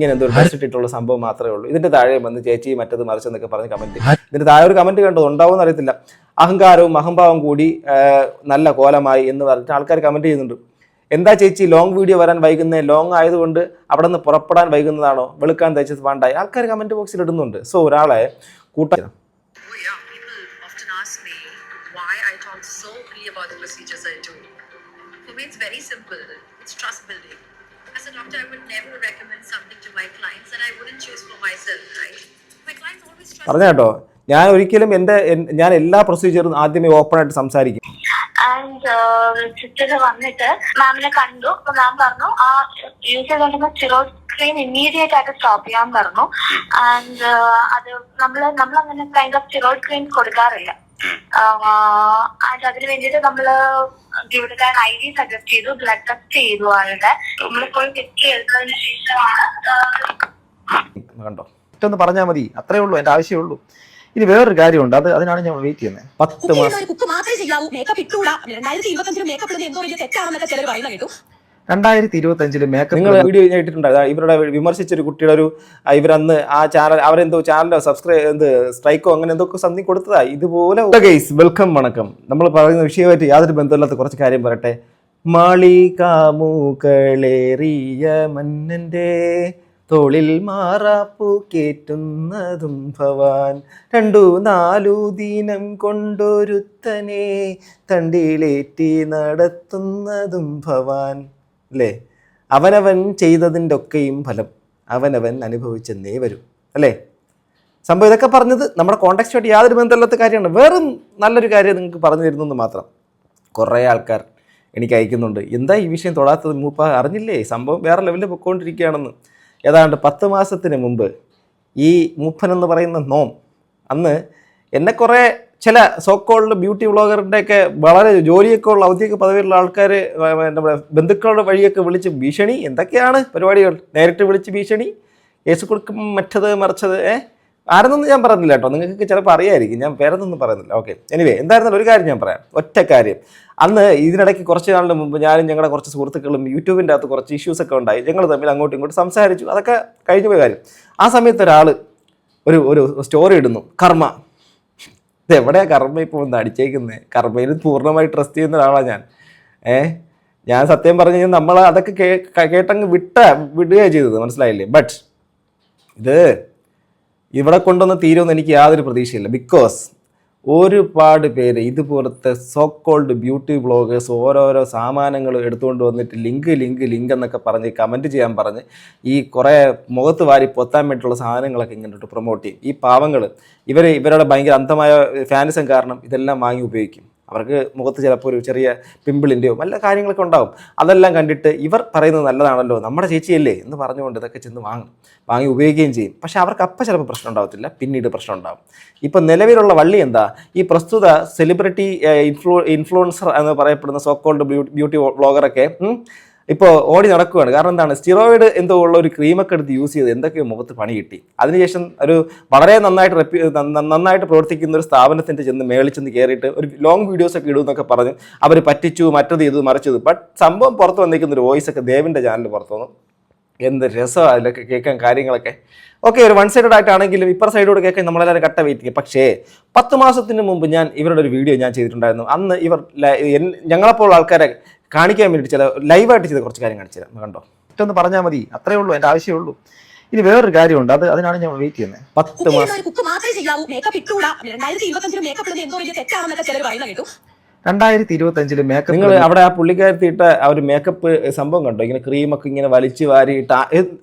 ഇങ്ങനെ എന്തോ ഇട്ടിട്ടുള്ള സംഭവം മാത്രമേ ഉള്ളൂ. ഇതിന്റെ താഴെ വന്ന് ചേച്ചി മറ്റത് മറിച്ചെന്നൊക്കെ പറഞ്ഞ് കമന്റ്. ഇതിന്റെ താഴെ ഒരു കമന്റ് കണ്ടോ, ഉണ്ടാവുമെന്ന് അറിയത്തില്ല. അഹങ്കാരവും അഹംഭാവം കൂടി നല്ല കോലമായി എന്ന് പറഞ്ഞിട്ട് ആൾക്കാർ കമന്റ് ചെയ്യുന്നുണ്ട്. എന്താ ചേച്ചി ലോങ് വീഡിയോ വരാൻ വൈകുന്നത്? ലോങ് ആയതുകൊണ്ട് അവിടെ നിന്ന് പുറപ്പെടാൻ വൈകുന്നതാണോ? വെളുക്കാൻ തയ്ച്ചത് വേണ്ടായി ആൾക്കാർ കമന്റ് ബോക്സിൽ ഇടുന്നുണ്ട്. സോ ഒരാളെ കൂട്ടാൻ As a doctor, I would never recommend something to my clients that I wouldn't choose for myself, right? My clients always trust. പറഞ്ഞ കേട്ടോ, ഞാൻ ഒരിക്കലും ഞാൻ എല്ലാ പ്രൊസീജിയറും ആദ്യമേ ഓപ്പൺ ആയിട്ട് സംസാരിക്കും. ആൻഡ് സിസ്റ്റർ വന്നിട്ട് മാമിനെ കണ്ടു. അപ്പൊ മാം പറഞ്ഞു ആ യൂസ് ചെയ്തുകൊണ്ടിരുന്ന സ്റ്റിറോയിഡ് ക്രീം ഇമ്മീഡിയറ്റ് ആയിട്ട് സ്റ്റോപ്പ് ചെയ്യാൻ പറഞ്ഞു. ആൻഡ് അത് നമ്മളങ്ങനെ കൈൻഡ് ഓഫ് സ്റ്റിറോയിഡ് ക്രീം കൊടുക്കാറില്ല. ആൻഡ് അതിന് വേണ്ടിയിട്ട് നമ്മള് ഗ്ലൂട്ടൻ IV സജസ്റ്റ് ചെയ്തു, ബ്ലഡ് ടെസ്റ്റ് ചെയ്തു. ആളുടെ നമ്മളിപ്പോൾ ടെസ്റ്റ് ചെയ്തതിനു ശേഷമാണ് കണ്ടോ ഇതൊന്ന് പറഞ്ഞാൽ മതി, അത്രേ ഉള്ളൂ, എന്റെ ആവശ്യമേ. ഇനി വേറൊരു കാര്യമുണ്ട്, അതിനാണ് ഞാൻ വെയിറ്റ് ചെയ്യുന്നത്. 10 മാസം 2025 മേക്കപ്പ് നിങ്ങൾ വീഡിയോ ഇട്ടിട്ടുണ്ടായിരുന്നു. ഇവരുടെ വിമർശിച്ചൊരു കുട്ടിയുടെ ഇവരന്ന് ആ ചാനൽ അവരെന്തോ ചാനലോ സ്ട്രൈക്കോ അങ്ങനെ എന്തൊക്കെ സംതിങ് കൊടുത്തതാ. ഇതുപോലെ ഗൈസ് വെൽക്കം, വണക്കം. നമ്മൾ പറയുന്ന വിഷയമായിട്ട് യാതൊരു ബന്ധമില്ലാത്ത കുറച്ച് കാര്യം പറയട്ടെ. മാളികാമൂക്കളേറിയ മന്നന്റെ തോളിൽ മാറാപ്പു കേറ്റുന്നതും ഭവാൻ, 2-4 ദിനം കൊണ്ടൊരുത്തനെ തണ്ടിലേറ്റി നടത്തുന്നതും ഭവാൻ. അല്ലേ? അവനവൻ ചെയ്തതിൻ്റെ ഒക്കെയും ഫലം അവനവൻ അനുഭവിച്ചെന്നേ വരും. അല്ലേ? സംഭവം ഇതൊക്കെ പറഞ്ഞത് നമ്മുടെ കോണ്ടെക്സ്റ്റുമായിട്ട് യാതൊരു ബന്ധമില്ലാത്ത കാര്യമാണ്. വേറും നല്ലൊരു കാര്യം നിങ്ങൾക്ക് പറഞ്ഞു തരുന്നെന്ന് മാത്രം. കുറേ ആൾക്കാർ എനിക്ക് അയക്കുന്നുണ്ട്, എന്താ ഈ വിഷയം തൊടാത്തത് മൂപ്പ, അറിഞ്ഞില്ലേ സംഭവം വേറെ ലെവലിൽ പൊയ്ക്കൊണ്ടിരിക്കുകയാണെന്ന്. ഏതാണ്ട് 10 മാസത്തിന് മുമ്പ് ഈ മൂപ്പൻ എന്ന് പറയുന്ന നോം അന്ന് എന്നെ കുറേ ചില സോക്കോൾഡ് ബ്യൂട്ടി വ്ളോഗറിൻ്റെയൊക്കെ വളരെ ജോലിയൊക്കെ ഉള്ള ഔദ്യോഗിക പദവിയിലുള്ള ആൾക്കാർ നമ്മുടെ ബന്ധുക്കളുടെ വഴിയൊക്കെ വിളിച്ച് ഭീഷണി, എന്തൊക്കെയാണ് പരിപാടികൾ, നേരിട്ട് വിളിച്ച് ഭീഷണി, കേസ് കൊടുക്കും, മറ്റത് മറിച്ചത്. ആരെന്നൊന്നും ഞാൻ പറയുന്നില്ല കേട്ടോ, നിങ്ങൾക്ക് ചിലപ്പോൾ അറിയായിരിക്കും, ഞാൻ പേരെന്നൊന്നും പറയുന്നില്ല. ഓക്കെ, എനിവേ എന്തായിരുന്നാലും ഒരു കാര്യം ഞാൻ പറയാം, ഒറ്റ കാര്യം. അന്ന് ഇതിനിടയ്ക്ക് കുറച്ച് നാളിന് മുമ്പ് ഞാനും ഞങ്ങളുടെ കുറച്ച് സുഹൃത്തുക്കളും യൂട്യൂബിൻ്റെ അകത്ത് കുറച്ച് ഇഷ്യൂസൊക്കെ ഉണ്ടായി. ഞങ്ങൾ തമ്മിൽ അങ്ങോട്ടും ഇങ്ങോട്ടും സംസാരിച്ചു, അതൊക്കെ കഴിഞ്ഞു പോയ കാര്യം. ആ സമയത്ത് ഒരാൾ ഒരു സ്റ്റോറി ഇടുന്നു, കർമ്മ. ഇത് എവിടെയാണ് കർമ്മ ഇപ്പോൾ ഒന്ന് അടിച്ചേക്കുന്നത്? കർമ്മയിൽ പൂർണ്ണമായി ട്രസ്റ്റ് ചെയ്യുന്ന ഒരാളാണ് ഞാൻ. ഞാൻ സത്യം പറഞ്ഞു കഴിഞ്ഞാൽ നമ്മൾ അതൊക്കെ കേട്ടങ്ങ് വിടുകയാണ് ചെയ്തത്, മനസ്സിലായില്ലേ? ബട്ട് ഇത് ഇവിടെ കൊണ്ടൊന്ന് തീരുമെന്ന് എനിക്ക് യാതൊരു പ്രതീക്ഷയില്ല. ബിക്കോസ് ഒരുപാട് പേര് ഇതുപോലത്തെ സോക്കോൾഡ് ബ്യൂട്ടി വ്ളോഗേഴ്സ് ഓരോരോ സാമാനങ്ങൾ എടുത്തുകൊണ്ട് വന്നിട്ട് ലിങ്ക് എന്നൊക്കെ പറഞ്ഞ് കമൻറ്റ് ചെയ്യാൻ പറഞ്ഞ് ഈ കുറേ മുഖത്ത് വാരി പൊത്താൻ വേണ്ടിയിട്ടുള്ള സാധനങ്ങളൊക്കെ ഇങ്ങോട്ട് പ്രൊമോട്ട് ചെയ്യും. ഈ പാവങ്ങൾ ഇവരുടെ ഭയങ്കര അന്ധമായ ഫാനിസം കാരണം ഇതെല്ലാം വാങ്ങി ഉപയോഗിക്കും. അവർക്ക് മുഖത്ത് ചിലപ്പോൾ ഒരു ചെറിയ പിമ്പിളിൻ്റെയോ വല്ല കാര്യങ്ങളൊക്കെ ഉണ്ടാവും. അതെല്ലാം കണ്ടിട്ട് ഇവർ പറയുന്നത് നല്ലതാണല്ലോ, നമ്മുടെ ചേച്ചിയല്ലേ എന്ന് പറഞ്ഞുകൊണ്ട് ഇതൊക്കെ ചെന്ന് വാങ്ങി ഉപയോഗിക്കുകയും ചെയ്യും. പക്ഷേ അവർക്ക് അപ്പം ചിലപ്പോൾ പ്രശ്നം ഉണ്ടാവത്തില്ല, പിന്നീട് പ്രശ്നം ഉണ്ടാവും. ഇപ്പം നിലവിലുള്ള വള്ളി എന്താ? ഈ പ്രസ്തുത സെലിബ്രിറ്റി ഇൻഫ്ലുവൻസർ എന്ന് പറയപ്പെടുന്ന സോക്കോൾഡ് ബ്യൂട്ടി വ്ളോഗറൊക്കെ ഇപ്പോൾ ഓടി നടക്കുകയാണ്. കാരണം എന്താണ്? സ്റ്റിറോയിഡ് എന്തോ ഉള്ള ഒരു ക്രീമൊക്കെ എടുത്ത് യൂസ് ചെയ്ത് എന്തൊക്കെയോ മുഖത്ത് പണി കിട്ടി. അതിനുശേഷം ഒരു വളരെ നന്നായിട്ട് പ്രവർത്തിക്കുന്ന ഒരു സ്ഥാപനത്തിൻ്റെ മേളിൽ ചെന്ന് കയറിയിട്ട് ഒരു ലോങ് വീഡിയോസൊക്കെ ഇടുമെന്നൊക്കെ പറഞ്ഞ് അവർ പറ്റിച്ചു, മറ്റത് ചെയ്തു, മറിച്ചത്. ബട്ട് സംഭവം പുറത്ത് വന്നിരിക്കുന്ന ഒരു വോയിസൊക്കെ ദേവിൻ്റെ ചാനൽ പുറത്തു വന്നു. എന്ത് രസമാണ് അതിലൊക്കെ കേൾക്കാൻ കാര്യങ്ങളൊക്കെ. ഓക്കെ, ഒരു 1 സൈഡഡ് ആയിട്ടാണെങ്കിലും ഇപ്പർ സൈഡോട് കേൾക്കാൻ നമ്മളെല്ലാവരും കട്ട വെയിറ്റ് ചെയ്യും. പക്ഷേ 10 മാസത്തിന് മുമ്പ് ഞാൻ ഇവരുടെ ഒരു വീഡിയോ ഞാൻ ചെയ്തിട്ടുണ്ടായിരുന്നു. അന്ന് ഇവർ ഞങ്ങളെപ്പോലുള്ള ആൾക്കാരെ കാണിക്കാൻ വേണ്ടിയിട്ട് ചില ലൈവായിട്ട് ചെയ്ത കുറച്ച് കാര്യം കാണിച്ചു തരാം, കണ്ടോ? ഇതൊന്ന് പറഞ്ഞാൽ മതി, അത്രേ ഉള്ളൂ, എൻ്റെ ആവശ്യമേ ഉള്ളൂ. ഇനി വേറൊരു കാര്യമുണ്ട്, അതിനാണ് ഞാൻ വെയിറ്റ് ചെയ്യുന്നത്. 10 മാസം 2025 മേക്കപ്പ്. നിങ്ങൾ അവിടെ ആ പുള്ളിക്കാരത്തി ഇട്ട ആ ഒരു മേക്കപ്പ് സംഭവം കണ്ടോ? ഇങ്ങനെ ക്രീമൊക്കെ ഇങ്ങനെ വലിച്ചു വാരിയിട്ട്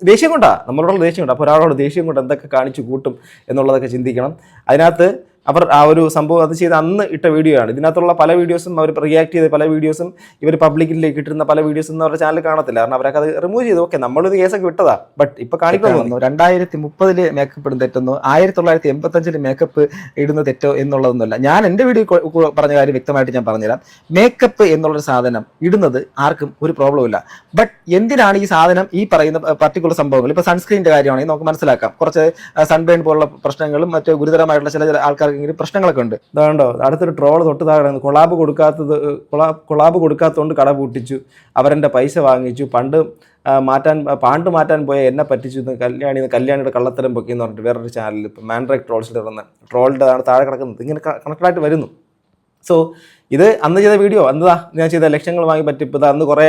ദേഷ്യം കൊണ്ടാ, നമ്മളോടുള്ള ദേഷ്യം കൊണ്ടാ. അപ്പോൾ ഒരാളോട് ദേഷ്യം കൊണ്ട് എന്തൊക്കെ കാണിച്ചു കൂട്ടും എന്നുള്ളതൊക്കെ ചിന്തിക്കണം. അതിനകത്ത് അവർ ആ ഒരു സംഭവം അത് ചെയ്ത് അന്ന് ഇട്ട വീഡിയോ ആണ്. ഇതിനകത്തുള്ള പല വീഡിയോസും അവർ റിയാക്ട് ചെയ്ത പല വീഡിയോസും ഇവർ പബ്ലിക്കിലേക്ക് ഇട്ടിരുന്ന പല വീഡിയോസും അവരുടെ ചാനൽ കാണത്തില്ല. കാരണം അവരൊക്കെ അത് റിമൂവ് ചെയ്തു. ഓക്കെ, നമ്മളിത് കേസൊക്കെ വിട്ടതാ. ബട്ട് ഇപ്പൊ കാണിക്കുന്നു 2030 മേക്കപ്പ് ഇടുന്ന തെറ്റെന്നോ 1985 മേക്കപ്പ് ഇടുന്ന തെറ്റോ എന്നുള്ളതൊന്നുമല്ല. ഞാൻ എൻ്റെ വീഡിയോ പറഞ്ഞ കാര്യം വ്യക്തമായിട്ട് ഞാൻ പറഞ്ഞുതരാം. മേക്കപ്പ് എന്നുള്ളൊരു സാധനം ഇടുന്നത് ആർക്കും ഒരു പ്രോബ്ലം ഇല്ല. ബട്ട് എന്തിനാണ് ഈ സാധനം ഈ പറയുന്ന പർട്ടിക്കുലർ സംഭവങ്ങൾ, ഇപ്പൊ സൺസ്ക്രീനിന്റെ കാര്യമാണെങ്കിൽ നമുക്ക് മനസ്സിലാക്കാം. കുറച്ച് സൺബേൺ പോലുള്ള പ്രശ്നങ്ങളും മറ്റ് ഗുരുതരമായിട്ടുള്ള ചില ആൾക്കാർക്ക് ഇങ്ങനെ പ്രശ്നങ്ങളൊക്കെ ഉണ്ട്. ഇതാണ്ടോ അടുത്തൊരു ട്രോൾ തൊട്ട് താഴെ കൊളാബ് കൊടുക്കാത്തതുകൊണ്ട് കട പൂട്ടിച്ചു, അവരെൻ്റെ പൈസ വാങ്ങിച്ചു, പാണ്ട് മാറ്റാൻ പോയ എന്നെ പറ്റിച്ചു, കല്യാണിയുടെ കള്ളത്തരം പൊക്കി എന്ന് പറഞ്ഞിട്ട് വേറൊരു ചാനലിൽ ഇപ്പോൾ മാൻഡ്രൈക്ക് ട്രോൾസിൽ വന്ന ട്രോളിൻ്റെ താഴെ കിടക്കുന്നത് ഇങ്ങനെ കണക്റ്റായിട്ട് വരുന്നു. സോ ഇത് അന്ന് ചെയ്ത വീഡിയോ എന്താ ഞാൻ ചെയ്ത ലക്ഷങ്ങൾ വാങ്ങി പറ്റിപ്പോൾ അന്ന് കുറേ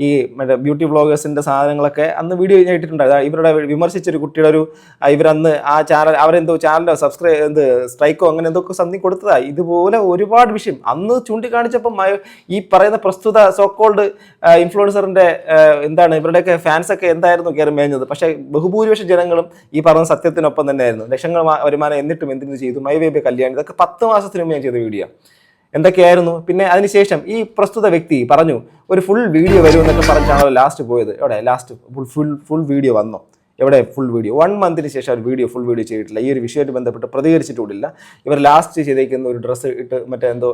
ഈ മറ്റേ ബ്യൂട്ടി വ്ളോഗേഴ്സിൻ്റെ സാധനങ്ങളൊക്കെ അന്ന് വീഡിയോ ഞാൻ ഇട്ടിട്ടുണ്ടായിരുന്നു. ഇവരുടെ വിമർശിച്ചൊരു കുട്ടിയുടെ ഒരു ഇവരന്ന് ആ ചാനൽ അവരെന്തോ ചാനലോ സ്ട്രൈക്കോ അങ്ങനെ എന്തൊക്കെ സംതിങ് കൊടുത്തതാണ്. ഇതുപോലെ ഒരുപാട് വിഷയം അന്ന് ചൂണ്ടിക്കാണിച്ചപ്പം ഈ പറയുന്ന പ്രസ്തുത സോക്കോൾഡ് ഇൻഫ്ലുവൻസറിൻ്റെ ഇവരുടെയൊക്കെ ഫാൻസൊക്കെ എന്തായിരുന്നു കയറി മേഞ്ഞത്. പക്ഷേ ബഹുഭൂരിപക്ഷം ജനങ്ങളും ഈ പറഞ്ഞ സത്യത്തിനൊപ്പം തന്നെയായിരുന്നു. ലക്ഷങ്ങൾ വരുമാനം എന്നിട്ടും എന്തിനു ചെയ്തു മൈ ബേബി കല്യാണി, ഇതൊക്കെ 10 മാസത്തിന് മുമ്പ് ഞാൻ ചെയ്ത വീഡിയോ എന്തൊക്കെയായിരുന്നു. പിന്നെ അതിനുശേഷം ഈ പ്രസ്തുത വ്യക്തി പറഞ്ഞു ഒരു ഫുൾ വീഡിയോ വരുമെന്നൊക്കെ പറഞ്ഞാണല്ലോ ലാസ്റ്റ് പോയത്. എവിടെ ലാസ്റ്റ് ഫുൾ വീഡിയോ വന്നോ? എവിടെ ഫുൾ വീഡിയോ? 1 മന്തിന് ശേഷം ഒരു ഫുൾ വീഡിയോ ചെയ്തിട്ടില്ല. ഈ ഒരു വിഷയമായിട്ട് ബന്ധപ്പെട്ട് പ്രതികരിച്ചിട്ടില്ല. ഇവർ ലാസ്റ്റ് ചെയ്തേക്കുന്ന ഒരു ഡ്രസ്സ് ഇട്ട് മറ്റേ എന്തോ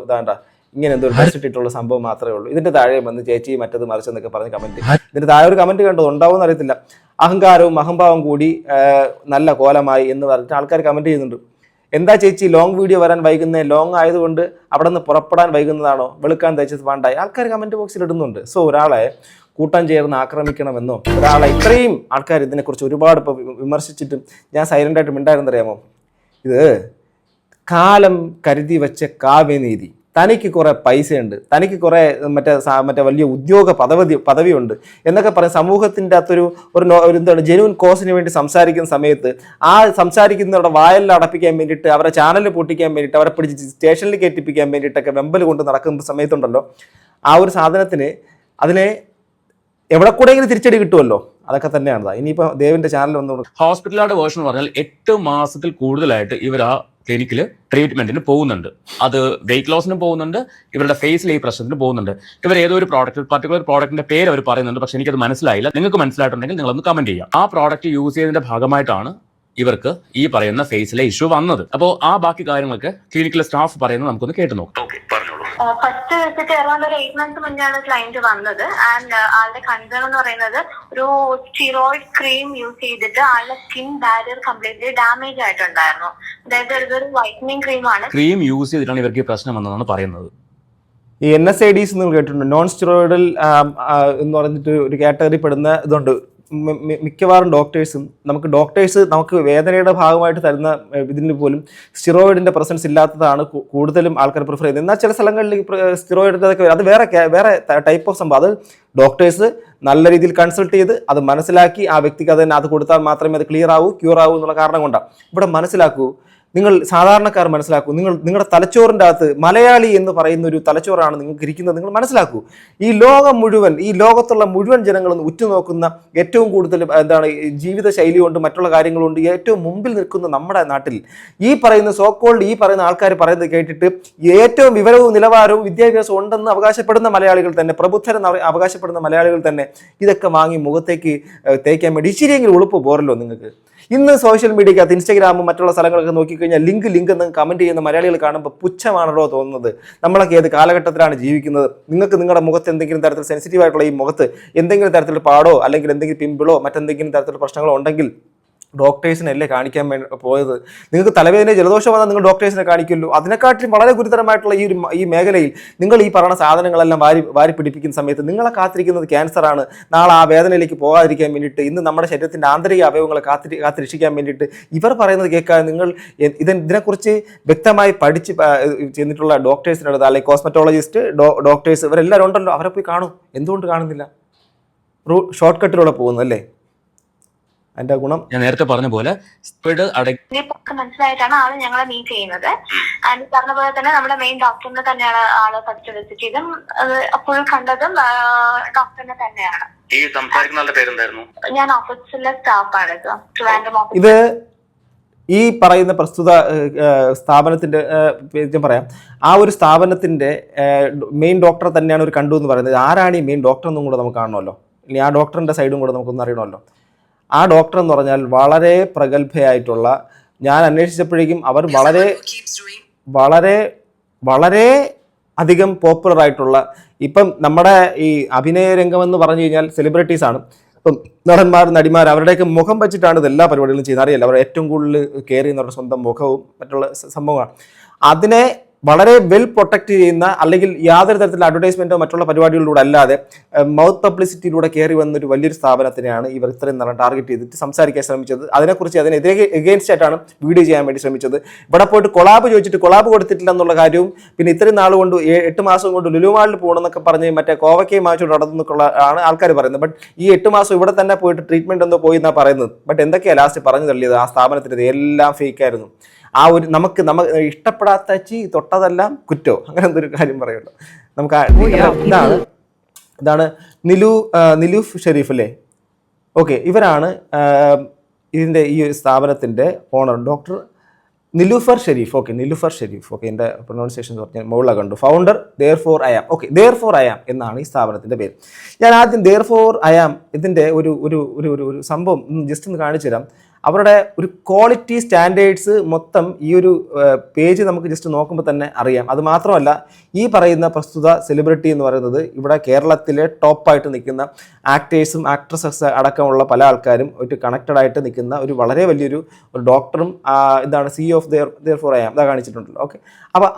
ഇങ്ങനെ എന്തോ ഒരു ഡ്രസ്സ് ഇട്ടിട്ടുള്ള സംഭവം മാത്രമേ ഉള്ളൂ. ഇതിൻ്റെ താഴെ വന്ന് ചേച്ചി മറ്റത് മറിച്ചെന്നൊക്കെ പറഞ്ഞ് കമൻറ്റ്. ഇതിൻ്റെ താഴെ ഒരു കമൻറ്റ് കണ്ടോ ഉണ്ടാവുമെന്ന് അറിയത്തില്ല. അഹങ്കാരവും അഹംഭാവം കൂടി നല്ല കോലമായി എന്ന് പറഞ്ഞിട്ട് ആൾക്കാർ കമൻറ്റ് ചെയ്യുന്നുണ്ട്. എന്താ ചേച്ചി ലോങ് വീഡിയോ വരാൻ വൈകുന്നത്? ലോങ് ആയതുകൊണ്ട് അവിടെ നിന്ന് പുറപ്പെടാൻ വൈകുന്നതാണോ? വെളുക്കാൻ തയ്ച്ചത് വേണ്ടായി ആൾക്കാർ കമൻറ്റ് ബോക്സിൽ ഇടുന്നുണ്ട്. സോ ഒരാളെ കൂട്ടം ചേർന്ന് ആക്രമിക്കണമെന്നോ ഒരാളെ ഇത്രയും ആൾക്കാർ ഇതിനെക്കുറിച്ച് ഒരുപാട് ഇപ്പോൾ വിമർശിച്ചിട്ടും ഞാൻ സൈലൻ്റായിട്ട് മിണ്ടായിരുന്നറിയാമോ? ഇത് കാലം കരുതി വെച്ച കാവ്യനീതി. തനിക്ക് കുറേ പൈസയുണ്ട്, തനിക്ക് കുറേ മറ്റേ വലിയ ഉദ്യോഗ പദവിയുണ്ട് എന്നൊക്കെ പറയും. സമൂഹത്തിൻ്റെ അകത്തൊരു ജെന്യൂൻ കോസിന് വേണ്ടി സംസാരിക്കുന്ന സമയത്ത് ആ സംസാരിക്കുന്നവരുടെ വായെല്ലാം അടപ്പിക്കാൻ വേണ്ടിയിട്ട്, അവരെ ചാനൽ പൊട്ടിക്കാൻ വേണ്ടിയിട്ട്, അവരെ പിടിച്ച് സ്റ്റേഷനിൽ കയറ്റിപ്പിക്കാൻ വേണ്ടിയിട്ടൊക്കെ വെമ്പൽ കൊണ്ട് നടക്കുന്ന സമയത്തുണ്ടല്ലോ ആ ഒരു സാധനത്തിന് അതിനെ എവിടെ കൂടെയെങ്കിലും തിരിച്ചടി കിട്ടുമല്ലോ. അതൊക്കെ തന്നെയാണ്. ഇനിയിപ്പോൾ ദേവിൻ്റെ ചാനൽ വന്നു ഹോസ്പിറ്റലുകളുടെ വേർഷൻ എന്ന് പറഞ്ഞാൽ 8 മാസത്തിൽ കൂടുതലായിട്ട് ഇവർ ആ ക്ലിനിക്കിൽ ട്രീറ്റ്മെന്റിന് പോകുന്നുണ്ട്. അത് വെയിറ്റ് ലോസിന് പോകുന്നുണ്ട്, ഇവരുടെ ഫേസിലെ ഈ പ്രശ്നത്തിന് പോകുന്നുണ്ട്. ഇവർ ഏതോ ഒരു പർട്ടിക്കുലർ പ്രോഡക്റ്റിന്റെ പേര് അവർ പറയുന്നുണ്ട്, പക്ഷെ എനിക്കത് മനസ്സിലായില്ല. നിങ്ങൾക്ക് മനസ്സിലായിട്ടുണ്ടെങ്കിൽ നിങ്ങളൊന്ന് കമന്റ് ചെയ്യാം. ആ പ്രോഡക്റ്റ് യൂസ് ചെയ്തതിന്റെ ഭാഗമായിട്ടാണ് ഇവർക്ക് ഈ പറയുന്ന ഫേസിലെ ഇഷ്യൂ വന്നത്. അപ്പോൾ ആ ബാക്കി കാര്യങ്ങളൊക്കെ ക്ലിനിക്കിലെ സ്റ്റാഫ് പറയുന്നത് നമുക്കൊന്ന് കേട്ടു നോക്കാം. ഫസ്റ്റ് വിസിറ്റ് അറൗണ്ട് ഒരു 8 months മുന്നെയാണ് ക്ലയന്റ് വന്നത്. ആൻഡ് ആളുടെ കൺസേൺ എന്ന് പറയുന്നത് ഒരു സ്റ്റിറോയിഡ് ക്രീം യൂസ് ചെയ്തിട്ട് ആളുടെ സ്കിൻ ബാരിയർ കംപ്ലീറ്റ്ലി ഡാമേജ് ആയിട്ടുണ്ടായിരുന്നു. അതായത് ഇതൊരു വൈറ്റനിങ് ക്രീമാണ്. ക്രീം യൂസ് ചെയ്തിട്ടാണ് ഇവർക്ക് ഈ പ്രശ്നം വന്നതെന്നാണ് പറയുന്നത്. ഈ NSAIDs നിങ്ങൾ കേട്ടിട്ടുണ്ട്, നോൺ സ്റ്റിറോയിഡൽ എന്ന് പറഞ്ഞിട്ട് ഒരു കാറ്റഗറി പെടുന്ന ഇതുണ്ട്. മിക്കവാറും നമുക്ക് വേദനയുടെ ഭാഗമായിട്ട് തരുന്ന ഇതിന് പോലും സ്റ്റിറോയിഡിന്റെ പ്രസൻസ് ഇല്ലാത്തതാണ് കൂടുതലും ആൾക്കാർ പ്രിഫർ ചെയ്യുന്നത്. എന്നാൽ ചില സ്ഥലങ്ങളിൽ സ്റ്റിറോയിഡിൻ്റെ അത് വേറെ ടൈപ്പ് ഓഫ് സംഭവം. അത് ഡോക്ടേഴ്സ് നല്ല രീതിയിൽ കൺസൾട്ട് ചെയ്ത് അത് മനസ്സിലാക്കി ആ വ്യക്തിക്ക് അത് കൊടുത്താൽ മാത്രമേ അത് ക്യൂർ ആവൂ എന്നുള്ള കാരണം കൊണ്ടാണ്. ഇവിടെ മനസ്സിലാക്കൂ, നിങ്ങൾ സാധാരണക്കാർ മനസ്സിലാക്കൂ, നിങ്ങളുടെ തലച്ചോറിൻ്റെ അകത്ത് മലയാളി എന്ന് പറയുന്ന ഒരു തലച്ചോറാണ് നിങ്ങൾക്ക് ഇരിക്കുന്നത്. നിങ്ങൾ മനസ്സിലാക്കൂ, ഈ ലോകത്തുള്ള മുഴുവൻ ജനങ്ങളും ഉറ്റുനോക്കുന്ന ഏറ്റവും കൂടുതൽ ജീവിത ശൈലി കൊണ്ട് മറ്റുള്ള കാര്യങ്ങളുണ്ട് ഏറ്റവും മുമ്പിൽ നിൽക്കുന്ന നമ്മുടെ നാട്ടിൽ ഈ പറയുന്ന ആൾക്കാർ പറയുന്നത് കേട്ടിട്ട് ഏറ്റവും വിവരവും നിലവാരവും വിദ്യാഭ്യാസവും ഉണ്ടെന്ന് അവകാശപ്പെടുന്ന മലയാളികൾ തന്നെ, പ്രബുദ്ധരെന്ന് അവകാശപ്പെടുന്ന മലയാളികൾ തന്നെ ഇതൊക്കെ വാങ്ങി മുഖത്തേക്ക് തേക്കാൻ വേണ്ടി ഇച്ചിരിയെങ്കിലും ഉളുപ്പ് പോരല്ലോ നിങ്ങൾക്ക്. ഇന്ന് സോഷ്യൽ മീഡിയക്കകത്ത് ഇൻസ്റ്റാഗ്രാമും മറ്റുള്ള സ്ഥലങ്ങളൊക്കെ നോക്കിക്കഴിഞ്ഞാൽ ലിങ്ക് എന്ന് കമൻറ്റ് ചെയ്യുന്ന മലയാളികൾ കാണുമ്പോൾ പുച്ഛമാണല്ലോ തോന്നുന്നത്. നമ്മളൊക്കെ ഏത് കാലഘട്ടത്തിലാണ് ജീവിക്കുന്നത്? നിങ്ങൾക്ക് നിങ്ങളുടെ മുഖത്ത് എന്തെങ്കിലും തരത്തിൽ സെൻസിറ്റീവ് ആയിട്ടുള്ള ഈ മുഖത്ത് എന്തെങ്കിലും തരത്തിലുള്ള പാടോ അല്ലെങ്കിൽ എന്തെങ്കിലും പിമ്പിളോ മറ്റെന്തെങ്കിലും തരത്തിലുള്ള പ്രശ്നങ്ങളോ ഉണ്ടെങ്കിൽ ഡോക്ടേഴ്സിനല്ലേ കാണിക്കാൻ പോയത്? നിങ്ങൾക്ക് തലവേദന ജലദോഷം വന്നാൽ നിങ്ങൾ ഡോക്ടേഴ്സിനെ കാണിക്കുമല്ലോ. അതിനെക്കാട്ടിലും വളരെ ഗുരുതരമായിട്ടുള്ള ഈ മേഖലയിൽ നിങ്ങൾ ഈ പറയുന്ന സാധനങ്ങളെല്ലാം വാരി പിടിപ്പിക്കുന്ന സമയത്ത് നിങ്ങളെ കാത്തിരിക്കുന്നത് ക്യാൻസറാണ്. നാളെ ആ വേദനയിലേക്ക് പോകാതിരിക്കാൻ വേണ്ടിയിട്ട്, ഇന്ന് നമ്മുടെ ശരീരത്തിൻ്റെ ആന്തരിക അവയവങ്ങളെ കാത്തിരക്ഷിക്കാൻ വേണ്ടിയിട്ട് ഇവർ പറയുന്നത് കേൾക്കാൻ നിങ്ങൾ ഇതിനെക്കുറിച്ച് വ്യക്തമായി പഠിച്ച് ചെന്നിട്ടുള്ള ഡോക്ടേഴ്സിനടുത്ത് അല്ലെങ്കിൽ കോസ്മെറ്റോളജിസ്റ്റ് ഡോക്ടേഴ്സ് ഇവരെല്ലാവരും ഉണ്ടല്ലോ, അവരെ പോയി കാണും. എന്തുകൊണ്ട് കാണുന്നില്ല? ഷോർട്ട് കട്ടിലൂടെ പോകുന്നല്ലേ അതിന്റെ ഗുണം. ഞാൻ നേരത്തെ പറഞ്ഞ പോലെ മനസ്സിലായിട്ടാണ് ആള് ഞങ്ങളെ മീറ്റ് ചെയ്യുന്നത്. ആൻഡ് പറഞ്ഞ പോലെ തന്നെ നമ്മുടെ മെയിൻ ഡോക്ടറിനെ തന്നെയാണ് ആള് ഫസ്റ്റ് വിസിറ്റ് ചെയ്തും ഫുൾ കണ്ടതും ഡോക്ടറിനെ തന്നെയാണ്. ഈ സംസാരിക്കുന്ന ആളുടെ പേരെന്തായിരുന്നു? ഞാൻ ഓഫീസിലെ സ്റ്റാഫാണ്. ഇത് ഈ പറയുന്ന പ്രസ്തുത സ്ഥാപനത്തിന്റെ ഞാൻ പറയാം, ആ ഒരു സ്ഥാപനത്തിന്റെ മെയിൻ ഡോക്ടറെ തന്നെയാണ് ഒരു കണ്ടു എന്ന് പറയുന്നത്. ആരാണ് ഈ മെയിൻ ഡോക്ടർ എന്നും കൂടെ നമുക്ക് കാണണമല്ലോ. ഇനി ആ ഡോക്ടറിന്റെ സൈഡും കൂടെ നമുക്കൊന്ന് അറിയണമല്ലോ. ആ ഡോക്ടർ എന്ന് പറഞ്ഞാൽ വളരെ പ്രഗത്ഭയായിട്ടുള്ള, ഞാൻ അന്വേഷിച്ചപ്പോഴേക്കും അവർ വളരെ അധികം പോപ്പുലർ ആയിട്ടുള്ള, ഇപ്പം നമ്മുടെ ഈ അഭിനയ രംഗമെന്ന് പറഞ്ഞു കഴിഞ്ഞാൽ സെലിബ്രിറ്റീസാണ്. ഇപ്പം നടന്മാർ നടിമാർ അവരുടെയൊക്കെ മുഖം വെച്ചിട്ടാണ് ഇത് എല്ലാ പരിപാടികളും ചെയ്യുന്നത്. അറിയില്ല, അവർ ഏറ്റവും കൂടുതൽ കെയർ ചെയ്യുന്നവരുടെ സ്വന്തം മുഖവും മറ്റുള്ള സംഭവമാണ്. അതിനെ വളരെ വെൽ പ്രൊട്ടക്ട് ചെയ്യുന്ന, അല്ലെങ്കിൽ യാതൊരു തരത്തിലുള്ള അഡ്വർടൈസ്മെന്റോ മറ്റുള്ള പരിപാടികളിലൂടെ അല്ലാതെ മൗത്ത് പബ്ലിസിറ്റിയിലൂടെ കയറി വന്നൊരു വലിയൊരു സ്ഥാപനത്തിനെയാണ് ഇവർ ഇത്രയും നല്ല ടാർഗറ്റ് ചെയ്തിട്ട് സംസാരിക്കാൻ ശ്രമിച്ചത്. അതിനെക്കുറിച്ച് അതിനെതിരെ എഗെയിൻസ്റ്റ് ആയിട്ടാണ് വീഡിയോ ചെയ്യാൻ വേണ്ടി ശ്രമിച്ചത്. ഇവിടെ പോയിട്ട് കൊളാബ് ചോദിച്ചിട്ട് കൊളാബ് കൊടുത്തിട്ടില്ല എന്നുള്ള കാര്യവും, പിന്നെ ഇത്രയും നാൾ കൊണ്ട് 8 മാസം കൊണ്ട് ലുലു മാളിൽ പോകണമെന്നൊക്കെ പറഞ്ഞ് മറ്റേ കോവയ്ക്കയും മാച്ചോട് നടന്നൊക്കെയുള്ള ആണ് ആൾക്കാർ പറയുന്നത്. ബട്ട് ഈ 8 മാസം ഇവിടെ തന്നെ പോയിട്ട് ട്രീറ്റ്മെന്റ് എന്തോ പോയി എന്നാണ് പറയുന്നത്. ബട്ട് എന്തൊക്കെയാണ് ലാസ്റ്റ് പറഞ്ഞു തള്ളിയത്? ആ സ്ഥാപനത്തിൻ്റെ എല്ലാം ഫേക്കായിരുന്നു. ആ ഒരു നമുക്ക് ഇഷ്ടപ്പെടാത്ത തൊട്ടതെല്ലാം കുറ്റോ, അങ്ങനെ എന്തൊരു കാര്യം പറയുമല്ലോ. നമുക്ക് ഇതാണ് നിലൂഫ് ഷെരീഫ് അല്ലേ? ഓക്കെ, ഇവരാണ് ഇതിൻ്റെ ഈ ഒരു സ്ഥാപനത്തിൻ്റെ owner, doctor Nilufar Sherif. Okay, Nilufar Sherif. Okay, എൻ്റെ പ്രൊനൗൺസിയേഷൻ പറഞ്ഞാൽ മുകളിൽ കണ്ടു. Founder therefore I am. Okay, therefore I am എന്നാണ് ഈ സ്ഥാപനത്തിൻ്റെ പേര്. ഞാൻ ആദ്യം ദെയർഫോർ ഐ ആം ഇതിൻ്റെ ഒരു സംഭവം ജസ്റ്റ് ഒന്ന് കാണിച്ചു തരാം. അവരുടെ ഒരു ക്വാളിറ്റി സ്റ്റാൻഡേർഡ്സ് മൊത്തം ഈ ഒരു പേജ് നമുക്ക് ജസ്റ്റ് നോക്കുമ്പോൾ തന്നെ അറിയാം. അത് മാത്രമല്ല, ഈ പറയുന്ന പ്രസ്തുത സെലിബ്രിറ്റി എന്ന് പറയുന്നത് ഇവിടെ കേരളത്തിലെ ടോപ്പായിട്ട് നിൽക്കുന്ന ആക്ടേഴ്സും ആക്ട്രസസ് അടക്കമുള്ള പല ആൾക്കാരും ഒരു കണക്റ്റഡ് ആയിട്ട് നിൽക്കുന്ന ഒരു വളരെ വലിയൊരു ഡോക്ടറും ഇതാണ് CEO of therefore I am. ഇതാ കാണിച്ചിട്ടുണ്ടല്ലോ. ഓക്കെ, അപ്പോൾ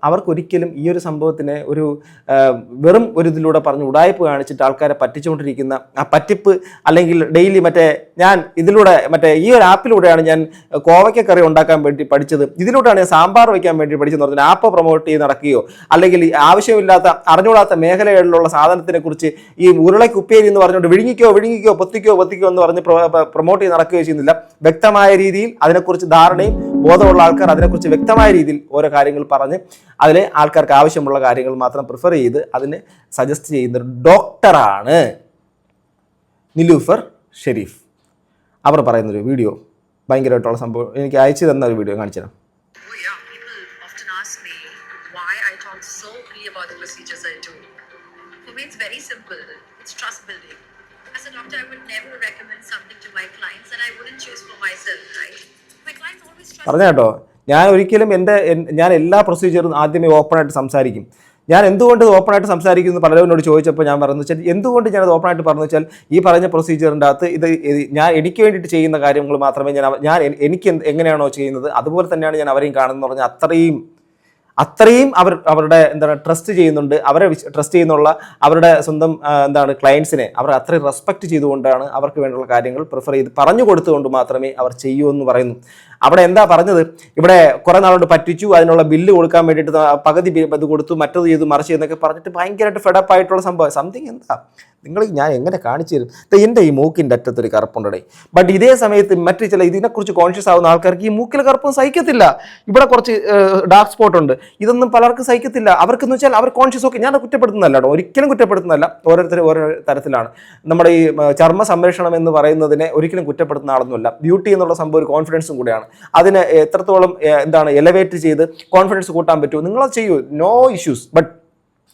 അവർക്കൊരിക്കലും ഈ ഒരു സംഭവത്തിനെ ഒരു വെറും ഒരു ഇതിലൂടെ പറഞ്ഞ് ഉടായ്പ് കാണിച്ചിട്ട് ആൾക്കാരെ പറ്റിച്ചുകൊണ്ടിരിക്കുന്ന ആ പറ്റിപ്പ്, അല്ലെങ്കിൽ ഡെയിലി ഞാൻ ഇതിലൂടെ ഈ ഒരു ആപ്പിലൂടെയാണ് ഞാൻ കോവയ്ക്ക കറി ഉണ്ടാക്കാൻ വേണ്ടി പഠിച്ചത്, ഇതിലൂടെയാണ് ഞാൻ സാമ്പാർ വയ്ക്കാൻ വേണ്ടി പഠിച്ചെന്ന് പറഞ്ഞാൽ ആപ്പ് പ്രൊമോട്ട് ചെയ്ത് നടക്കുകയോ, അല്ലെങ്കിൽ ആവശ്യമില്ലാത്ത അറിഞ്ഞുകൂടാത്ത മേഖലകളിലുള്ള സാധനത്തിനെ കുറിച്ച് ഈ ഉരുളയ്ക്ക് ഉപ്പേരി എന്ന് പറഞ്ഞുകൊണ്ട് വിഴുങ്ങിക്കോ പൊത്തിക്കോ എന്ന് പറഞ്ഞ് പ്രൊമോട്ട് ചെയ്ത് നടക്കുകയോ ചെയ്യുന്നില്ല. വ്യക്തമായ രീതിയിൽ അതിനെക്കുറിച്ച് ധാരണയും ബോധമുള്ള ആൾക്കാർ അതിനെക്കുറിച്ച് വ്യക്തമായ രീതിയിൽ ഓരോ കാര്യങ്ങൾ പറഞ്ഞ് അതിലെ ആൾക്കാർക്ക് ആവശ്യമുള്ള കാര്യങ്ങൾ മാത്രം പ്രിഫർ ചെയ്ത് അതിന് സജസ്റ്റ് ചെയ്യുന്ന ഒരു ഡോക്ടറാണ് നിലൂഫർ ഷെരീഫ്. അവർ പറയുന്നൊരു വീഡിയോ, ഭയങ്കരമായിട്ടുള്ള സംഭവം എനിക്ക് അയച്ചു തന്ന ഒരു വീഡിയോ കാണിച്ചു തരാം. Oh yeah, people often ask me why I talk so freely about the procedures I do. For me, it's very simple. It's trust building. As a doctor, I would never recommend something to my clients that I wouldn't choose for myself, right? My clients always trust. പറഞ്ഞ കേട്ടോ, ഞാൻ ഒരിക്കലും ഞാൻ എല്ലാ പ്രൊസീജിയറും ആദ്യമേ ഓപ്പണായിട്ട് സംസാരിക്കും. ഞാൻ എന്തുകൊണ്ട് ഓപ്പണായിട്ട് സംസാരിക്കുന്നു പലരോട് ചോദിച്ചപ്പോൾ ഞാൻ പറഞ്ഞു വെച്ചാൽ, എന്തുകൊണ്ട് ഞാനത് ഓപ്പണായിട്ട് പറഞ്ഞു വെച്ചാൽ, ഈ പറഞ്ഞ പ്രൊസീജിയറിൻ്റെ അകത്ത് എനിക്ക് വേണ്ടിയിട്ട് ചെയ്യുന്ന കാര്യങ്ങൾ മാത്രമേ ഞാൻ എനിക്ക് എങ്ങനെയാണോ ചെയ്യുന്നത് അതുപോലെ തന്നെയാണ് ഞാൻ അവരെയും കാണുന്നത് പറഞ്ഞാൽ അത്രയും അവരുടെ ട്രസ്റ്റ് ചെയ്യുന്നുണ്ട്. അവരെ ട്രസ്റ്റ് ചെയ്യുന്നുള്ള അവരുടെ സ്വന്തം ക്ലയൻസിനെ അവർ അത്രയും റെസ്പെക്ട് ചെയ്തുകൊണ്ടാണ് അവർക്ക് വേണ്ടിയുള്ള കാര്യങ്ങൾ പ്രിഫർ ചെയ്ത് പറഞ്ഞു കൊടുത്തുകൊണ്ട് മാത്രമേ അവർ ചെയ്യൂ എന്ന് പറയുന്നു. അവിടെ എന്താ പറഞ്ഞത്, ഇവിടെ കുറെ നാളോട് പറ്റിച്ചു, അതിനുള്ള ബില്ല് കൊടുക്കാൻ വേണ്ടിയിട്ട് പകുതി അത് കൊടുത്തു, മറ്റത് ചെയ്തു, മറിച്ച് എന്നൊക്കെ പറഞ്ഞിട്ട് ഭയങ്കരമായിട്ട് ഫെഡപ്പ് ആയിട്ടുള്ള സംതിങ്. ഞാൻ എങ്ങനെ കാണിച്ചു തരും? എൻ്റെ ഈ മൂക്കിൻ്റെ അറ്റത്തൊരു കറുപ്പുണ്ടേ. ബട്ട് ഇതേ സമയത്ത് മറ്റു ചില ഇതിനെക്കുറിച്ച് കോൺഷ്യസ് ആവുന്ന ആൾക്കാർക്ക് ഈ മൂക്കിലെ കറുപ്പും സഹിക്കത്തില്ല. ഇവിടെ കുറച്ച് ഡാർക്ക് സ്പോട്ട് ഉണ്ട്, ഇതൊന്നും പലർക്കും സഹിക്കത്തില്ല. അവർക്കെന്ന് വെച്ചാൽ അവർ കോൺഷ്യസ്. ഓക്കെ, ഞാൻ കുറ്റപ്പെടുത്തുന്നതല്ല കേട്ടോ, ഒരിക്കലും കുറ്റപ്പെടുത്തുന്നതല്ല. ഓരോരുത്തരും ഓരോ തരത്തിലാണ്. നമ്മുടെ ഈ ചർമ്മ സംരക്ഷണം എന്ന് പറയുന്നതിനെ ഒരിക്കലും കുറ്റപ്പെടുത്തുന്ന ആളൊന്നുമല്ല. ബ്യൂട്ടി എന്നുള്ള സംഭവം ഒരു കോൺഫിഡൻസും കൂടെയാണ്. അതിനെ എത്രത്തോളം എലവേറ്റ് ചെയ്ത് കോൺഫിഡൻസ് കൂട്ടാൻ പറ്റുമോ നിങ്ങളത് ചെയ്യൂ, നോ ഇഷ്യൂസ്. ബട്ട്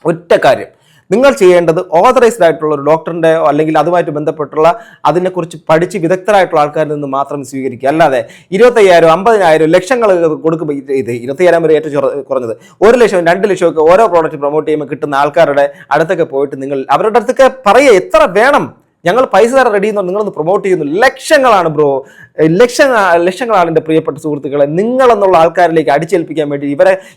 ഒറ്റ കാര്യം നിങ്ങൾ ചെയ്യേണ്ടത്, ഓതറൈസ്ഡ് ആയിട്ടുള്ള ഒരു ഡോക്ടറിൻ്റെ അല്ലെങ്കിൽ അതുമായിട്ട് ബന്ധപ്പെട്ടുള്ള അതിനെക്കുറിച്ച് പഠിച്ച് വിദഗ്ധരായിട്ടുള്ള ആൾക്കാരിൽ നിന്ന് മാത്രം സ്വീകരിക്കുക. അല്ലാതെ 25,000 50,000 ലക്ഷങ്ങൾ കൊടുക്കുമ്പോൾ, ഇത് 25,000 വരെ ഏറ്റവും കുറഞ്ഞത് 1 ലക്ഷം 2 ലക്ഷമൊക്കെ ഓരോ പ്രോഡക്റ്റ് പ്രൊമോട്ട് ചെയ്യുമ്പോൾ കിട്ടുന്ന ആൾക്കാരുടെ അടുത്തൊക്കെ പോയിട്ട് നിങ്ങൾ അവരുടെ അടുത്തൊക്കെ പറയുക, എത്ര വേണം, ഞങ്ങൾ പൈസ തരാൻ റെഡി എന്നോ നിങ്ങളൊന്ന് പ്രൊമോട്ട് ചെയ്യുന്നു. ലക്ഷങ്ങളാണ് ബ്രോ, ലക്ഷങ്ങളാണ് എൻ്റെ പ്രിയപ്പെട്ട സുഹൃത്തുക്കളെ. നിങ്ങളെന്നുള്ള ആൾക്കാരിലേക്ക് അടിച്ചേൽപ്പിക്കാൻ വേണ്ടി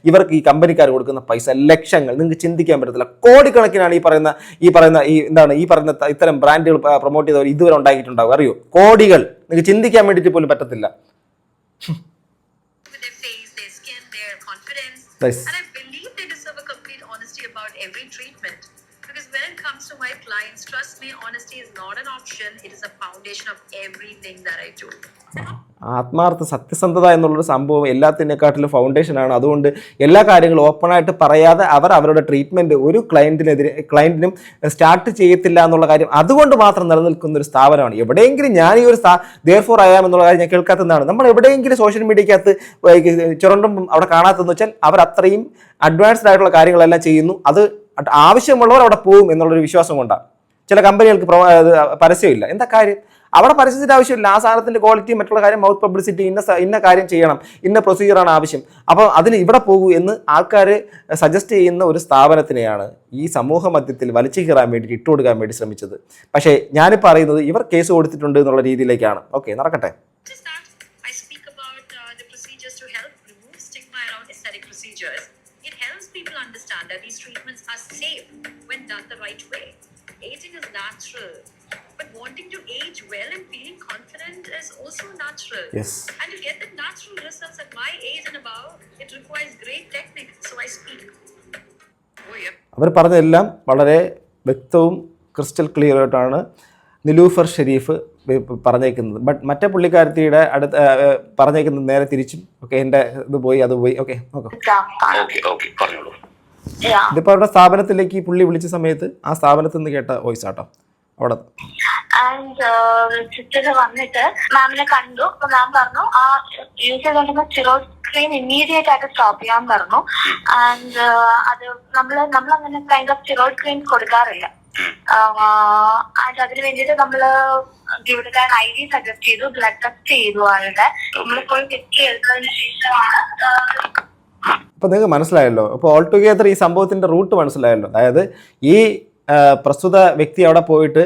ഇവർക്ക് ഈ കമ്പനിക്കാർ കൊടുക്കുന്ന പൈസ ലക്ഷങ്ങൾ, നിങ്ങൾക്ക് ചിന്തിക്കാൻ പറ്റത്തില്ല. കോടിക്കണക്കിനാണ് ഈ പറയുന്ന ഇത്തരം ബ്രാൻഡുകൾ പ്രൊമോട്ട് ചെയ്തവർ ഇതുവരെ ഉണ്ടാക്കിയിട്ടുണ്ടാവും. അറിയോ, കോടികൾ. നിങ്ങൾക്ക് ചിന്തിക്കാൻ വേണ്ടിയിട്ട് പോലും പറ്റത്തില്ല. And I believe they deserve a complete honesty about every treatment. Because when it comes to my clients, trust me, honesty is not an option. It is a foundation of everything that I do. ആത്മാർത്ഥ സത്യസന്ധത എന്നുള്ളൊരു സംഭവം എല്ലാത്തിനെക്കാട്ടിലും ഫൗണ്ടേഷനാണ്. അതുകൊണ്ട് എല്ലാ കാര്യങ്ങളും ഓപ്പണായിട്ട് പറയാതെ അവരുടെ ട്രീറ്റ്മെൻറ്റ് ഒരു ക്ലയൻറ്റിനും സ്റ്റാർട്ട് ചെയ്യത്തില്ല എന്നുള്ള കാര്യം അതുകൊണ്ട് മാത്രം നിലനിൽക്കുന്ന ഒരു സ്ഥാപനമാണ്. എവിടെയെങ്കിലും ഞാൻ ഈ ഒരു ദെയർഫോർ ഐ ആം എന്നുള്ള കാര്യം ഞാൻ കേൾക്കാത്തതാണ്. നമ്മൾ എവിടെയെങ്കിലും സോഷ്യൽ മീഡിയക്കകത്ത് ചുരണ്ടും അവിടെ കാണാത്തതെന്ന് വെച്ചാൽ അവർ അത്രയും അഡ്വാൻസ്ഡ് ആയിട്ടുള്ള കാര്യങ്ങളെല്ലാം ചെയ്യുന്നു. അത് ആവശ്യമുള്ളവർ അവിടെ പോകും എന്നുള്ളൊരു വിശ്വാസം കൊണ്ടാണ്. ചില കമ്പനികൾക്ക് പരസ്യമില്ല. എന്താ കാര്യം? അവിടെ പരസ്യത്തിൻ്റെ ആവശ്യമില്ല. ആ സാധനത്തിൻ്റെ ക്വാളിറ്റി മറ്റുള്ള കാര്യം മൗത്ത് പബ്ലിസിറ്റി ഇന്ന കാര്യം ചെയ്യണം, ഇന്ന പ്രൊസീജിയറാണ് ആവശ്യം, അപ്പോൾ അതിന് ഇവിടെ പോകൂ എന്ന് ആൾക്കാർ സജസ്റ്റ് ചെയ്യുന്ന ഒരു സ്ഥാപനത്തിനെയാണ് ഈ സമൂഹ മധ്യത്തിൽ വലിച്ചു കീറാൻ വേണ്ടി ഇട്ടുകൊടുക്കാൻ വേണ്ടി ശ്രമിച്ചത്. പക്ഷേ ഞാനിപ്പോൾ അറിയുന്നത് ഇവർ കേസ് കൊടുത്തിട്ടുണ്ട് എന്നുള്ള രീതിയിലേക്കാണ്. ഓക്കെ, നടക്കട്ടെ. I speak about the procedures to help remove stigma around aesthetic procedures. It helps people understand that these treatments are safe when done the right way. Aging is natural, but wanting to age well and feeling confident is also natural. Yes. And to get the natural results at my age and above, it requires great technique. So I speak. Oh yeah. അവർ പറഞ്ഞതെല്ലാം വളരെ വ്യക്തവും crystal clear ആയിട്ടാണ് നിലൂഫർ ഷെരീഫ് പറഞ്ഞേക്കുന്നത്. But മറ്റേ പുള്ളിക്കാരത്തിയുടെ അടുത്ത് പറഞ്ഞേക്കുന്നത് നേരെ തിരിച്ചും. ഓക്കെ, എൻ്റെ ഇത് പോയി അത് പോയി. ഓക്കെ, നോക്കാം. ഇതിപ്പോൾ അവരുടെ സ്ഥാപനത്തിലേക്ക് പുള്ളി വിളിച്ച സമയത്ത് ആ സ്ഥാപനത്തിൽ നിന്ന് കേട്ട വോയിസ് ആട്ടോ അവിടെ. ആൻഡ് സിസ്റ്റർ വന്നിട്ട് മാമിനെ കണ്ടു. അപ്പൊ മാം പറഞ്ഞു ആ യൂസ് ചെയ്തുകൊണ്ടിരുന്ന സ്റ്റിറോയിഡ് ക്രീം ഇമ്മീഡിയറ്റ് ആയിട്ട് സ്റ്റോപ്പ് ചെയ്യാൻ പറഞ്ഞു. ആൻഡ് അത് നമ്മളങ്ങനെ കൈൻഡ് ഓഫ് സ്റ്റിറോയിഡ് ക്രീം കൊടുക്കാറില്ല. ആൻഡ് അതിന് വേണ്ടിയിട്ട് നമ്മള് ഗ്ലൂട്ടൻ IV സജസ്റ്റ് ചെയ്തു, ബ്ലഡ് ടെസ്റ്റ് ചെയ്തു ആളുടെ. നമ്മളിപ്പോൾ ഹിസ്റ്ററി എടുത്തതിന് ശേഷമാണ്. അപ്പോൾ നിങ്ങൾക്ക് മനസ്സിലായല്ലോ. അപ്പോൾ ഓൾ ടുഗെദർ ഈ സംഭവത്തിൻ്റെ റൂട്ട് മനസ്സിലായല്ലോ. അതായത് ഈ പ്രസ്തുത വ്യക്തി അവിടെ പോയിട്ട്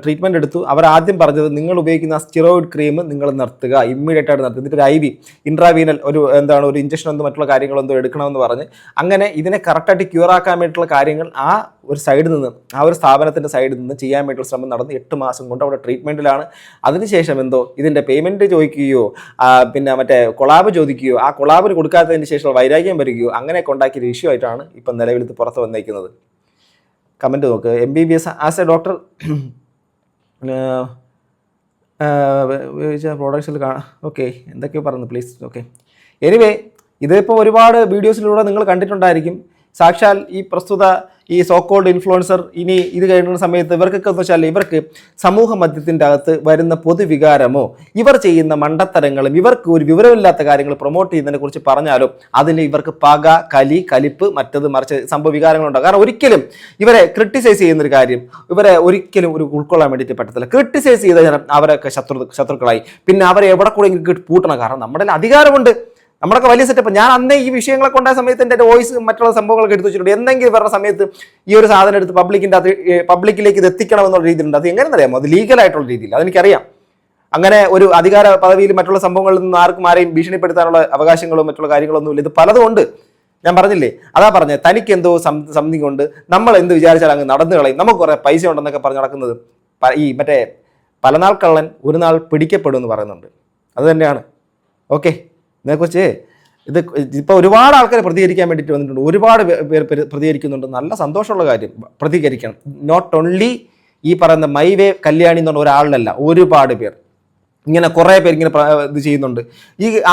ട്രീറ്റ്മെൻറ്റ് എടുത്തു. അവർ ആദ്യം പറഞ്ഞത് നിങ്ങൾ ഉപയോഗിക്കുന്ന ആ സ്റ്റിറോയിഡ് ക്രീം നിങ്ങൾ നിർത്തുക, ഇമ്മീഡിയറ്റ് ആയിട്ട് നിർത്തുക. എന്നിട്ട് ഒരു IV ഇൻട്രാവീനൽ ഒരു ഇഞ്ചക്ഷൻ എന്തോ മറ്റുള്ള കാര്യങ്ങളെന്തോ എടുക്കണമെന്ന് പറഞ്ഞ് അങ്ങനെ ഇതിനെ കറക്റ്റായിട്ട് ക്യൂർ ആക്കാൻ വേണ്ടിയിട്ടുള്ള കാര്യങ്ങൾ ആ ഒരു സൈഡിൽ നിന്ന്, ആ ഒരു സ്ഥാപനത്തിൻ്റെ സൈഡിൽ നിന്ന് ചെയ്യാൻ വേണ്ടിയിട്ടുള്ള ശ്രമം നടന്ന് 8 മാസം കൊണ്ട് അവിടെ ട്രീറ്റ്മെൻറ്റിലാണ്. അതിനുശേഷം എന്തോ ഇതിൻ്റെ പേയ്മെൻറ്റ് ചോദിക്കുകയോ പിന്നെ മറ്റേ കൊളാബ് ചോദിക്കുകയോ ആ കൊളാബിന് കൊടുക്കാത്തതിന് ശേഷം വൈരാഗ്യം വരികയോ അങ്ങനെയൊക്കെ ഉണ്ടാക്കിയൊരു ഇഷ്യൂ ആയിട്ടാണ് ഇപ്പം നിലവിൽ പുറത്ത് വന്നേക്കുന്നത്. കമൻറ്റ് നോക്ക്. MBBS ആസ് എ ഡോക്ടർ ഉപയോഗിച്ച പ്രോഡക്ട്സിൽ ഓക്കെ എന്തൊക്കെയോ പറഞ്ഞു പ്ലീസ്. ഓക്കെ, എനിവേ ഇതിപ്പോൾ ഒരുപാട് വീഡിയോസിലൂടെ നിങ്ങൾ കണ്ടിട്ടുണ്ടായിരിക്കും. സാക്ഷാൽ ഈ പ്രസ്തുത ഈ സോക്കോൾഡ് ഇൻഫ്ലുവൻസർ ഇനി ഇത് കഴിയുന്ന സമയത്ത് ഇവർക്കൊക്കെ എന്ന് വെച്ചാൽ ഇവർക്ക് സമൂഹ മധ്യത്തിൻ്റെ അകത്ത് വരുന്ന പൊതുവികാരമോ ഇവർ ചെയ്യുന്ന മണ്ടത്തരങ്ങളും ഇവർക്ക് ഒരു വിവരമില്ലാത്ത കാര്യങ്ങൾ പ്രൊമോട്ട് ചെയ്യുന്നതിനെ കുറിച്ച് പറഞ്ഞാലോ അതിൽ ഇവർക്ക് പക, കലിപ്പ് മറ്റത് മറിച്ച് സംഭവ വികാരങ്ങളുണ്ടാകും. കാരണം ഒരിക്കലും ഇവരെ ക്രിട്ടിസൈസ് ചെയ്യുന്നൊരു കാര്യം ഇവരെ ഒരിക്കലും ഒരു ഉൾക്കൊള്ളാൻ വേണ്ടിയിട്ട് പറ്റത്തില്ല. ക്രിട്ടിസൈസ് ചെയ്ത അവരൊക്കെ ശത്രുക്കളായി. പിന്നെ അവരെ എവിടെ കൂടെ പൂട്ടണം. കാരണം നമ്മുടെ അധികാരമുണ്ട്, നമ്മളൊക്കെ വലിയ സെറ്റപ്പ്. ഞാൻ അന്നേ ഈ വിഷയങ്ങളൊക്കെ ഉണ്ടായ സമയത്ത് എൻ്റെ വോയിസ് മറ്റുള്ള സംഭവങ്ങളൊക്കെ എടുത്തു വെച്ചിട്ടുണ്ട്. എന്തെങ്കിലും പറഞ്ഞ സമയത്ത് ഈ ഒരു സാധനം എടുത്ത് പബ്ലിക്കിലേക്ക് ഇത് എത്തിക്കണം എന്നുള്ള രീതിയിലുണ്ട്. അത് എങ്ങനെയെന്ന് അറിയാമോ? അത് ലീഗലായിട്ടുള്ള രീതിയിൽ അതെനിക്കറിയാം. അങ്ങനെ ഒരു അധികാര പദവിയിൽ മറ്റുള്ള സംഭവങ്ങളിൽ നിന്ന് ആരെയും ഭീഷണിപ്പെടുത്താനുള്ള അവകാശങ്ങളോ മറ്റുള്ള കാര്യങ്ങളൊന്നുമില്ല. ഇത് പലതും ഉണ്ട്. ഞാൻ പറഞ്ഞില്ലേ, അതാ പറഞ്ഞത്, തനിക്ക് എന്തോ സംതിങ് കൊണ്ട് നമ്മൾ എന്ത് വിചാരിച്ചാൽ അങ്ങ് നടന്നു കളയും, നമുക്ക് കുറേ പൈസ ഉണ്ടെന്നൊക്കെ പറഞ്ഞ് നടക്കുന്നത്. ഈ മറ്റേ പലനാൾ കള്ളൻ ഒരു നാൾ പിടിക്കപ്പെടും എന്ന് പറയുന്നുണ്ട്. അത് തന്നെയാണ്. ഓക്കെ, ഇതിനെക്കുറിച്ച് ഇപ്പോൾ ഒരുപാട് ആൾക്കാർ പ്രതികരിക്കാൻ വേണ്ടിയിട്ട് വന്നിട്ടുണ്ട്. ഒരുപാട് പേർ പ്രതികരിക്കുന്നുണ്ട്. നല്ല സന്തോഷമുള്ള കാര്യം, പ്രതികരിക്കണം. നോട്ട് ഓൺലി ഈ പറയുന്ന മൈവേ കല്യാണി എന്ന് പറഞ്ഞ ഒരാളിലല്ല, ഒരുപാട് പേർ ഇങ്ങനെ കുറേ പേര് ഇങ്ങനെ ഇത് ചെയ്യുന്നുണ്ട്.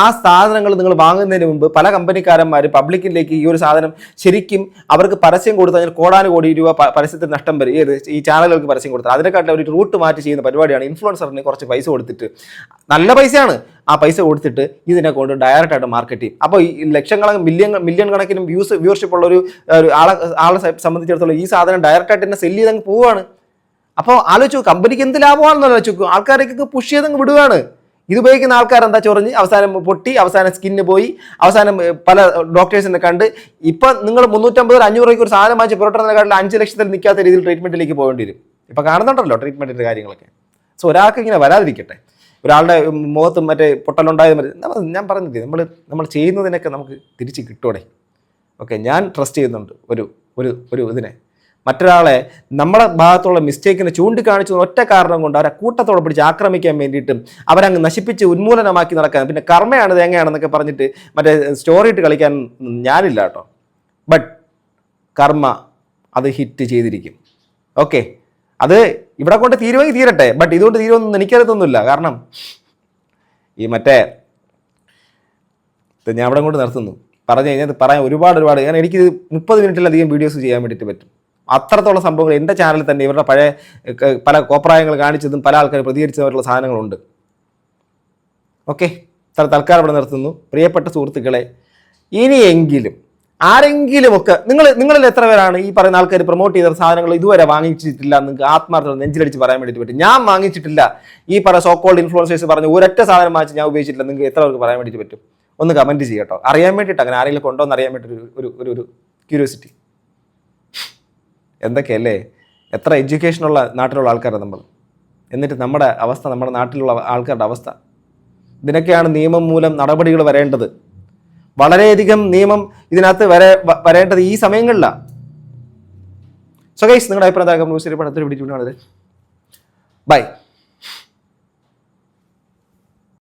ആ സാധനങ്ങൾ നിങ്ങൾ വാങ്ങുന്നതിന് മുമ്പ് പല കമ്പനിക്കാരന്മാർ പബ്ലിക്കിലേക്ക് ഈ ഒരു സാധനം ശരിക്കും അവർക്ക് പരസ്യം കൊടുത്തു കഴിഞ്ഞാൽ കോടാനുകോടി രൂപ പരസ്യത്തിന് നഷ്ടം വരും. ഈ ചാനലുകൾക്ക് പരസ്യം കൊടുത്താൽ അതിനെക്കാട്ടിലും ഒരു റൂട്ട് മാറ്റി ചെയ്യുന്ന പരിപാടിയാണ്. ഇൻഫ്ലുവൻസറിന് കുറച്ച് പൈസ കൊടുത്തിട്ട്, നല്ല പൈസയാണ്, ആ പൈസ കൊടുത്തിട്ട് ഇതിനെ കൊണ്ട് ഡയറക്റ്റായിട്ട് മാർക്കറ്റ് ചെയ്യും. അപ്പോൾ ഈ ലക്ഷക്കണക്കിന് മില്യൺ കണക്കിന് വ്യൂവർഷിപ്പ് ഉള്ള ഒരു ആളെ സംബന്ധിച്ചിടത്തോളം ഈ സാധനം ഡയറക്റ്റായിട്ട് തന്നെ സെല്ല് ചെയ്തങ്ങ് പോവുകയാണ്. അപ്പോൾ ആലോചിച്ചു കമ്പനിക്ക് എന്ത് ലാഭമാണെന്ന് ആലോചിച്ചു. ആൾക്കാരൊക്കെ പുഷ് ചെയ്തങ്ങ് വിടുകയാണ്. ഇത് ഉപയോഗിക്കുന്ന ആൾക്കാർ എന്താ ചൊറിഞ്ഞ് അവസാനം പൊട്ടി, അവസാനം സ്കിന്ന് പോയി, അവസാനം പല ഡോക്ടേഴ്സിനെ കണ്ട് ഇപ്പം നിങ്ങൾ 350-500 രൂപയ്ക്ക് ഒരു സാധനം വാങ്ങിച്ച് പുറത്തുനിന്നെക്കാട്ടിൽ 5 ലക്ഷത്തിൽ നിൽക്കാത്ത രീതിയിൽ ട്രീറ്റ്മെൻറ്റിലേക്ക് പോകേണ്ടി വരും. ഇപ്പം കാണുന്നുണ്ടല്ലോ ട്രീറ്റ്മെൻറ്റിൻ്റെ കാര്യങ്ങളൊക്കെ. സോ ഒരാൾക്ക് ഇങ്ങനെ വരാതിരിക്കട്ടെ. ഒരാളുടെ മുഖത്ത് മറ്റേ പൊട്ടലുണ്ടായത് മതി. ഞാൻ പറഞ്ഞില്ലേ, നമ്മൾ ചെയ്യുന്നതിനൊക്കെ നമുക്ക് തിരിച്ച് കിട്ടൂടെ. ഓക്കെ, ഞാൻ ട്രസ്റ്റ് ചെയ്യുന്നുണ്ട് ഒരു ഇതിനെ. മറ്റൊരാളെ നമ്മളെ ഭാഗത്തുള്ള മിസ്റ്റേക്കിനെ ചൂണ്ടിക്കാണിച്ച ഒറ്റ കാരണം കൊണ്ട് അവരെ കൂട്ടത്തോടെ പിടിച്ച് ആക്രമിക്കാൻ വേണ്ടിയിട്ടും അവരങ്ങ് നശിപ്പിച്ച് ഉന്മൂലനമാക്കി നടക്കാൻ, പിന്നെ കർമ്മയാണ് തേങ്ങയാണെന്നൊക്കെ പറഞ്ഞിട്ട് മറ്റേ സ്റ്റോറി ഇട്ട് കളിക്കാൻ ഞാനില്ല കേട്ടോ. ബട്ട് കർമ്മ അത് ഹിറ്റ് ചെയ്തിരിക്കും. ഓക്കെ, അത് ഇവിടെ കൊണ്ട് തീരുമെങ്കിൽ തീരട്ടെ. ബട്ട് ഇതുകൊണ്ട് തീരുമെന്ന് എനിക്കറിയത്തൊന്നുമില്ല. കാരണം ഈ മറ്റേ ഞാൻ അവിടെ കൊണ്ട് നിർത്തുന്നു. പറഞ്ഞു കഴിഞ്ഞാൽ പറയാൻ ഒരുപാട് കാരണം എനിക്ക് 30 മിനിറ്റിലധികം വീഡിയോസ് ചെയ്യാൻ വേണ്ടിയിട്ട് പറ്റും. അത്രത്തോളം സംഭവങ്ങൾ എൻ്റെ ചാനലിൽ തന്നെ ഇവരുടെ പഴയ പല കോപ്രായങ്ങൾ കാണിച്ചതും പല ആൾക്കാർ പ്രതികരിച്ചതുമായിട്ടുള്ള സാധനങ്ങളുണ്ട്. ഓക്കെ, തൽക്കാലം ഇവിടെ നിർത്തുന്നു. പ്രിയപ്പെട്ട സുഹൃത്തുക്കളെ, ഇനിയെങ്കിലും ആരെങ്കിലും ഒക്കെ നിങ്ങളിൽ എത്ര പേരാണ് ഈ പറയുന്ന ആൾക്കാർ പ്രൊമോട്ട് ചെയ്ത സാധനങ്ങൾ ഇതുവരെ വാങ്ങിച്ചിട്ടില്ല നിങ്ങൾക്ക് ആത്മാർത്ഥത നെഞ്ചിലടിച്ച് പറയാൻ വേണ്ടിയിട്ട് പറ്റും? ഞാൻ വാങ്ങിച്ചിട്ടില്ല, ഈ പറഞ്ഞ സോക്കോൾഡ് ഇൻഫ്ലുവൻസേഴ്സ് പറഞ്ഞ ഒരൊറ്റ സാധനം വാങ്ങിച്ച് ഞാൻ ഉപയോഗിച്ചിട്ടില്ല, നിങ്ങൾക്ക് എത്ര പേർക്ക് പറയാൻ വേണ്ടിയിട്ട് പറ്റും? ഒന്ന് കമന്റ് ചെയ്യട്ടോ, അറിയാൻ വേണ്ടിയിട്ട്, അങ്ങനെ ആരെങ്കിലും കൊണ്ടോന്ന് അറിയാൻ വേണ്ടിയിട്ട് ഒരു ക്യൂരിയോസിറ്റി. എന്തൊക്കെയല്ലേ, എത്ര എഡ്യൂക്കേഷനുള്ള നാട്ടിലുള്ള ആൾക്കാരാണ് നമ്മൾ, എന്നിട്ട് നമ്മുടെ അവസ്ഥ, നമ്മുടെ നാട്ടിലുള്ള ആൾക്കാരുടെ അവസ്ഥ. ഇതിനൊക്കെയാണ് നിയമം മൂലം നടപടികൾ വരേണ്ടത്. വളരെയധികം നിയമം ഇതിനകത്ത് വരേണ്ടത് ഈ സമയങ്ങളിലാണ്. സോ ഗൈസ്, നിങ്ങളുടെ അഭിപ്രായം അടുത്തൊരു വീഡിയോ. ബൈ.